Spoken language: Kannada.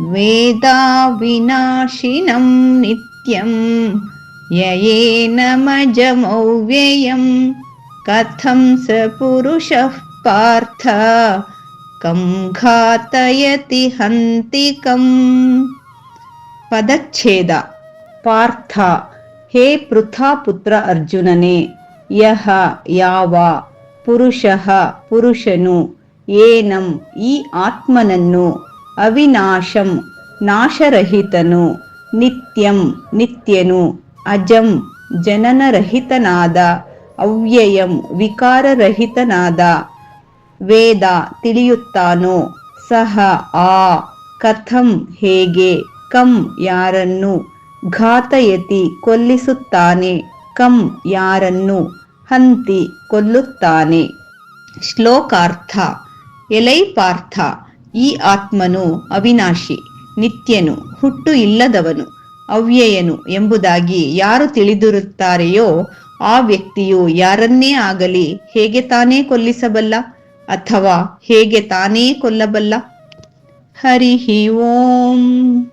ವೇದಾ ವಿನಾಶಿನಂ ನಿತ್ಯಂ ಯಯೇನಮಜಮವ್ಯಯಂ ಕಥಂ ಸ ಪುರುಷಃ ಪಾರ್ಥ ಕಂ ಘಾತಯತಿ ಹಂತಿಕಂ. ಪದಚ್ಛೇದ. ಪಾರ್ಥ, ಹೇ ಪೃಥಾಪುತ್ರ ಅರ್ಜುನನೇ, ಯಹ ಯಾವ, ಪುರುಷಃ ಪುರುಷನು, ಏನಂ ಈ ಆತ್ಮನನ್ನು, ಅವಿನಾಶಂ ನಾಶರಹಿತನು, ನಿತ್ಯಂ ನಿತ್ಯನು, ಅಜಂ ಜನನರಹಿತನಾದ, ಅವ್ಯಯಂ ವಿಕಾರರಹಿತನಾದ, ವೇದ ತಿಳಿಯುತ್ತಾನೋ, ಸಹ ಆ, ಕಥಂ ಹೇಗೆ, ಕಂ ಯಾರನ್ನು, ಘಾತಯತಿ ಕೊಲ್ಲಿಸುತ್ತಾನೆ, ಕಂ ಯಾರನ್ನು, ಹಂತಿ ಕೊಲ್ಲುತ್ತಾನೆ. ಶ್ಲೋಕಾರ್ಥ. ಎಲೈ ಪಾರ್ಥ, ಈ ಆತ್ಮನು ಅವಿನಾಶಿ, ನಿತ್ಯನು, ಹುಟ್ಟು ಇಲ್ಲದವನು, ಅವ್ಯಯನು ಎಂಬುದಾಗಿ ಯಾರು ತಿಳಿದಿರುತ್ತಾರೆಯೋ ಆ ವ್ಯಕ್ತಿಯು ಯಾರನ್ನೇ ಆಗಲಿ ಹೇಗೆ ತಾನೇ ಕೊಲ್ಲಿಸಬಲ್ಲ ಅಥವಾ ಹೇಗೆ ತಾನೇ ಕೊಲ್ಲಬಲ್ಲ? ಹರಿ ಓಂ.